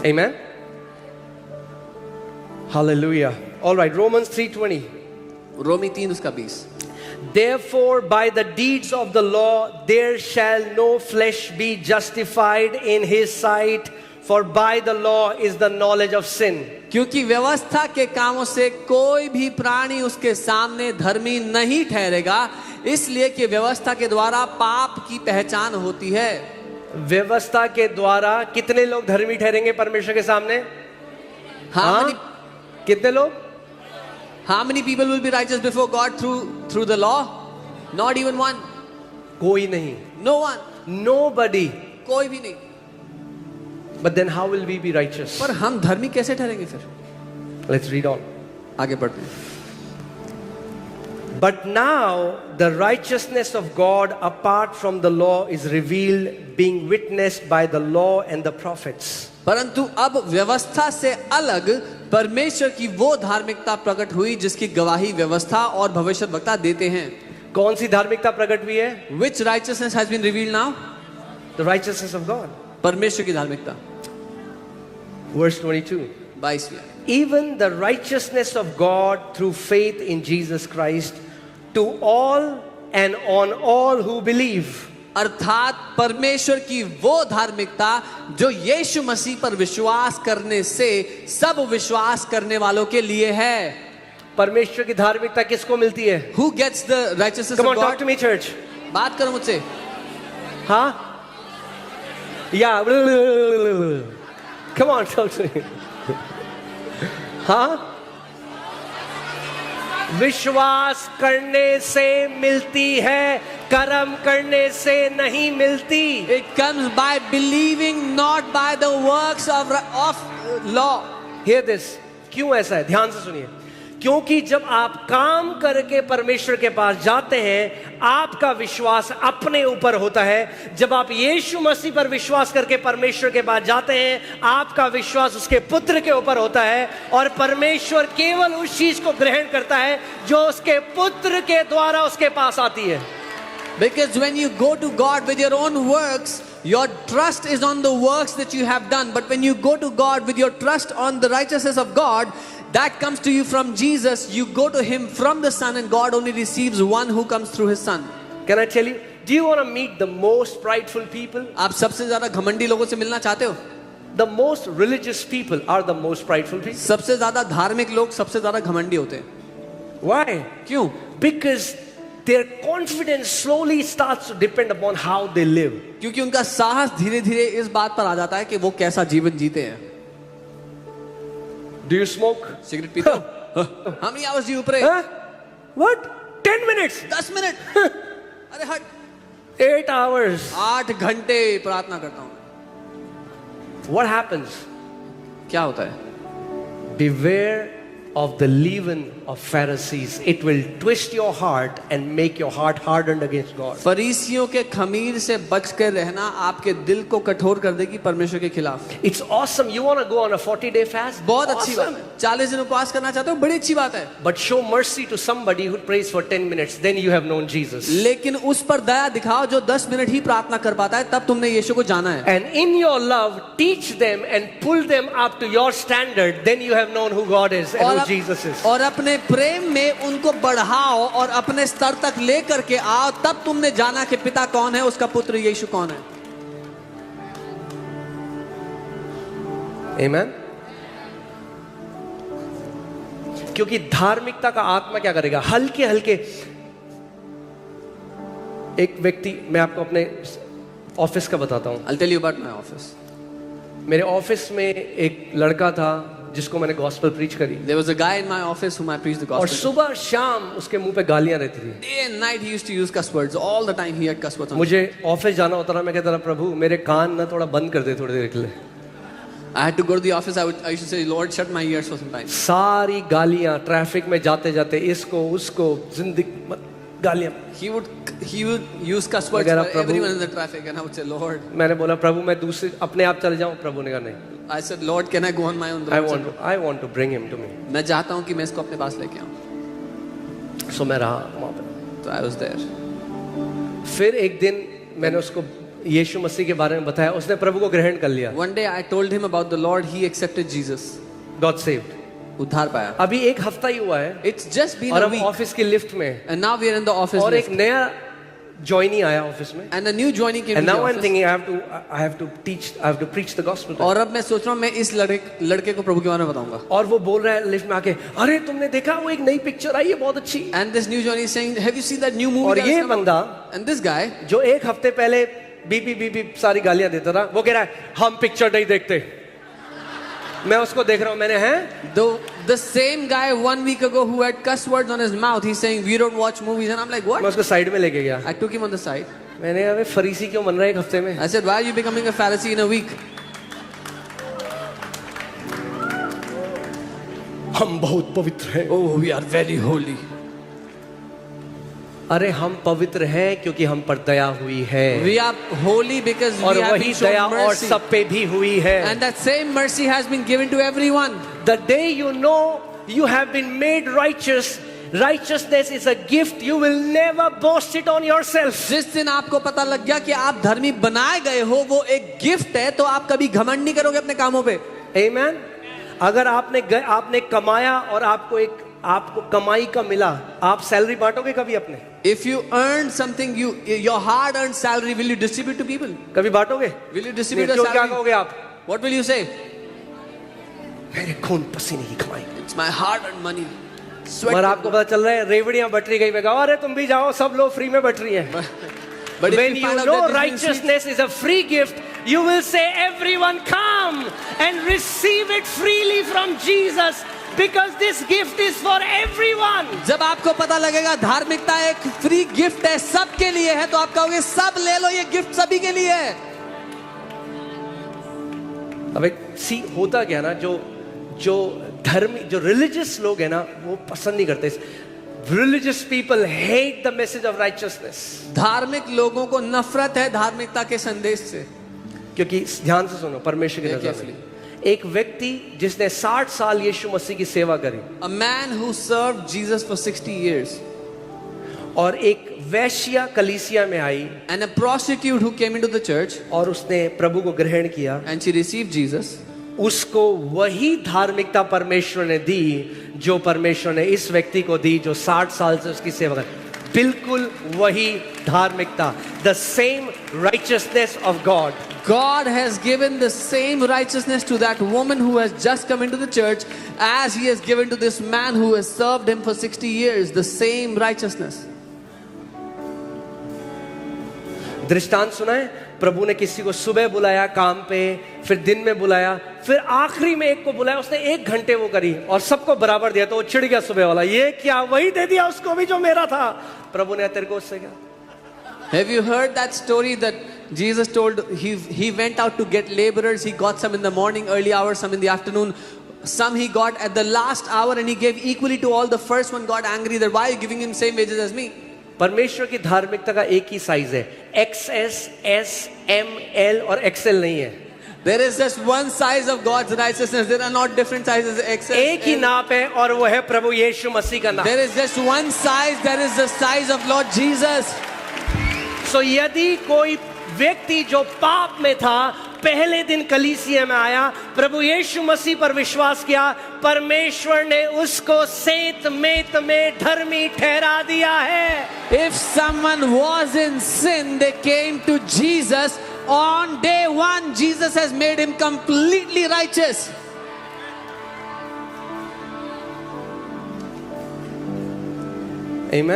Amen. Hallelujah. All right, Romans 3:20. रोमी 3 उसका 20. Therefore, by the deeds of the law, there shall no flesh be justified in his sight, for by the law is the knowledge of sin. क्योंकि व्यवस्था के कामों से कोई भी प्राणी उसके सामने धर्मी नहीं ठहरेगा, इसलिए कि व्यवस्था के द्वारा पाप की पहचान होती है. व्यवस्था के द्वारा कितने लोग धर्मी ठहरेंगे परमेश्वर के सामने? हाँ, कितने लोग? How many people will be righteous before God through the law? Not even one. कोई नहीं. No one. Nobody. कोई भी नहीं. But then how will we be righteous? पर हम धर्मी कैसे ठहरेंगे फिर? Let's read on. आगे बढ़ते हैं. But now the righteousness of God apart from the law is revealed, being witnessed by the law and the prophets. परंतु अब व्यवस्था से अलग परमेश्वर की वो धार्मिकता प्रकट हुई जिसकी गवाही व्यवस्था और भविष्यद्वक्ता देते हैं. कौन सी धार्मिकता प्रकट हुई है? Which righteousness has been revealed now? The righteousness of God. परमेश्वर की धार्मिकता. Verse 22. 22. Even the righteousness of God through faith in Jesus Christ to all and on all who believe. अर्थात परमेश्वर की वो धार्मिकता जो यीशु मसीह पर विश्वास करने से सब विश्वास करने वालों के लिए है. परमेश्वर की धार्मिकता किसको मिलती है? Who gets the righteousness Come of on, God? talk to me, church. बात करो मुझसे. हाँ? Yeah. Come on, talk to me. हाँ? विश्वास करने से मिलती है, कर्म करने से नहीं मिलती. It comes by believing, not by the works of law. Hear this. क्यों ऐसा है? ध्यान से सुनिए. क्योंकि जब आप काम करके परमेश्वर के पास जाते हैं, आपका विश्वास अपने ऊपर होता है. जब आप यीशु मसीह पर विश्वास करके परमेश्वर के पास जाते हैं, आपका विश्वास उसके पुत्र के ऊपर होता है, और परमेश्वर केवल उस चीज को ग्रहण करता है जो उसके पुत्र के द्वारा उसके पास आती है. Because when you go to God with your own works, your trust is on the works that you have done. But when you go to God with your trust on the righteousness of God, that comes to you from Jesus. You go to Him from the Son, and God only receives one who comes through His Son. Can I tell you? Do you want to meet the most prideful people? आप सबसे ज़्यादा घमंडी लोगों से मिलना चाहते हो? The most religious people are the most prideful people. सबसे ज़्यादा धार्मिक लोग सबसे ज़्यादा घमंडी होते हैं. Why? क्यों? Because their confidence slowly starts to depend upon how they live. क्योंकि उनका साहस धीरे धीरे इस बात पर आ जाता है कि वो कैसा जीवन जीते हैं. Do you smoke? सिगरेट पीते हो? How many hours do you pray? What? 10 minutes? 10 minute. अरे हट. 8 hours. 8 घंटे प्रार्थना करता हूँ. What happens? क्या होता है? Beware of the leaven of Pharisees. It will twist your heart and make your heart hardened against God. फरीसियों के खमीर से बच कर रहना आपके दिल को कठोर कर देगी परमेश्वर के खिलाफ. It's awesome. You want to go on a 40-day fast? बहुत अच्छी बात है. 40 दिन उपवास करना चाहते हो? बड़ी अच्छी बात है. But show mercy to somebody who prays for 10 minutes. Then you have known Jesus. लेकिन उस पर दया दिखाओ जो 10 मिनट ही प्रार्थना कर पाता है, तब तुमने यीशु को जाना है. And in your love, teach them and pull them up to your standard. Then you have known who God is and who Jesus is. और अपने प्रेम में उनको बढ़ाओ और अपने स्तर तक लेकर के आओ, तब तुमने जाना कि पिता कौन है, उसका पुत्र यीशु कौन है. Amen. क्योंकि धार्मिकता का आत्मा क्या करेगा? हल्के हल्के. एक व्यक्ति, मैं आपको अपने ऑफिस का बताता हूं. I'll tell you about my office. मेरे ऑफिस में एक लड़का था जिसको मैंने गॉस्पेल प्रीच करी. There was a guy in my office whom I preached the और gospel. सुबह शाम उसके मुंह पे गालियां रहती थी. Day and night he used to use cuss words. All the time he had cuss words. मुझे ऑफिस जाना होता था, मैं कहता था प्रभु मेरे कान ना थोड़ा बंद कर दे थोड़ी देर के लिए. I had to go to the office. I used to say, Lord, shut my ears for some time. सारी गालियां, ट्रैफिक में जाते जाते इसको उसको जिंदगी गालियां. He would use cuss words for everyone in the traffic, and I would say, Lord. मैंने बोला प्रभु मैं दूसरे अपने आप चले जाऊं. प्रभु ने कहा नहीं. I said, Lord, can I go on my own? I want to bring him to me. मैं चाहता हूँ कि मैं इसको अपने पास लेके आऊँ. So मैं रहा वहाँ पे. So I was there. फिर एक दिन मैंने उसको यीशु मसीह के बारे में बताया, उसने प्रभु को ग्रहण कर लिया, One day I told him about the Lord. He accepted Jesus. God saved. उद्धार पाया. अभी एक हफ्ता ही हुआ है It's just been और a हम week. ऑफिस की लिफ्ट में हैं, And now we are in the office और एक lift. नया ज्वाइनी आया ऑफिस में, And a new joining came and to the now I'm office. thinking I have to preach the gospel to him. और अब मैं सोच रहा हूँ मैं इस लड़के को प्रभु के बारे में बताऊंगा. और वो बोल रहा है लिफ्ट में आके, अरे तुमने देखा वो एक नई पिक्चर आई है बहुत अच्छी। And this new joining is saying, have you seen that new movie? और that has ये come out?" बंदा And this guy, जो एक हफ्ते पहले बीपी सारी गालियां देता था, वो कह रहा है हम पिक्चर नहीं देखते। मैं उसको देख रहा हूं, मैंने है the same guy 1 week ago who had cuss words on his mouth, he's saying we don't watch movies, and I'm like, मैं what? उसको साइड में लेके गया, I took him on the side. मैंने अबे फरीसी क्यों बन रहा है एक हफ्ते में? I said, why are you becoming a Pharisee in a week? हम बहुत पवित्र हैं। Oh, we are very holy. अरे हम पवित्र हैं क्योंकि हम पर दया हुई है, We are holy because और we have वही been दया shown और mercy. सब पे भी हुई है। And that same mercy has been given to everyone. The day you know you have been made righteous, righteousness is a gift, you will never boast it on yourself. जिस दिन आपको पता लग गया कि आप धर्मी बनाए गए हो, वो एक गिफ्ट है, तो आप कभी घमंड नहीं करोगे अपने कामों पे. Amen. अगर आपने कमाया और आपको कमाई का मिला, आप सैलरी बांटोगे कभी अपने? If you earn something, your hard-earned salary, will you distribute to people? कभी बांटोगे? Will you distribute नहीं, your क्यों, क्या salary? कहोगे आप? What will you say? मेरे खून पसीने की कमाई। It's my hard-earned money. Sweat. और आपको पता चल रहा है रेवड़ियां बट रही, गई मैं कहा अरे तुम भी जाओ, सब लोग फ्री में बट रही है। But if When you you find out know that this is righteousness is a free gift, you will say everyone come and receive it freely from Jesus, because this gift is for everyone. जब आपको पता लगेगा धार्मिकता एक free gift है, सबके लिए है, तो आप कहोगे सब ले लो, ये गिफ्ट सभी के लिए है. अब सी होता क्या ना, जो धर्मी जो रिलीजियस लोग हैं ना, वो पसंद नहीं करते। Religious people hate the message of righteousness, धार्मिक लोगों को नफरत है धार्मिकता के संदेश से. क्योंकि ध्यान से सुनो, परमेश्वर की Yeah, नजर carefully. में एक व्यक्ति जिसने 60 साल यीशु मसीह की सेवा करी, A man who served Jesus for 60 years, और एक वैश्या कलीसिया में आई and a prostitute who came into the church और उसने प्रभु को ग्रहण किया, and she received Jesus, उसको वही धार्मिकता परमेश्वर ने दी जो परमेश्वर ने इस व्यक्ति को दी जो 60 साल से उसकी सेवा कर। बिल्कुल वही धार्मिकता, the same righteousness of God. God has given the same righteousness to that woman who has just come into the church as he has given to this man who has served him for 60 years, the same righteousness. दृष्टांत सुना है, प्रभु ने किसी को सुबह बुलाया काम पे, फिर दिन में बुलाया, फिर आखिरी में एक को बुलाया, उसने 1 घंटे वो करी और सबको बराबर दिया, तो वो चिढ़ गया सुबह वाला, ये क्या वही दे दिया उसको भी जो मेरा था। प्रभु ने तेरे को उससे क्या? Have you heard that story that Jesus told he went out to get laborers, he got some in the morning early hours, some in the afternoon, some he got at the last hour, and he gave equally to all. The first one got angry that why are you giving him same wages as me? परमेश्वर की धार्मिकता का एक ही size है, XS, S, M, L और XL नहीं है। There is just one size of God's righteousness. There are not different sizes. एक ही नाप है और वो है प्रभु यीशु मसीह का नाम। There is just one size. There is the size of Lord Jesus. सो यदि कोई व्यक्ति जो पाप में था पहले दिन कलीसिया में आया, प्रभु यीशु मसीह पर विश्वास किया, परमेश्वर ने उसको सेत मेत में धर्मी ठहरा दिया है। If someone was in sin, they came to Jesus. On day one, Jesus has made him completely righteous. Amen.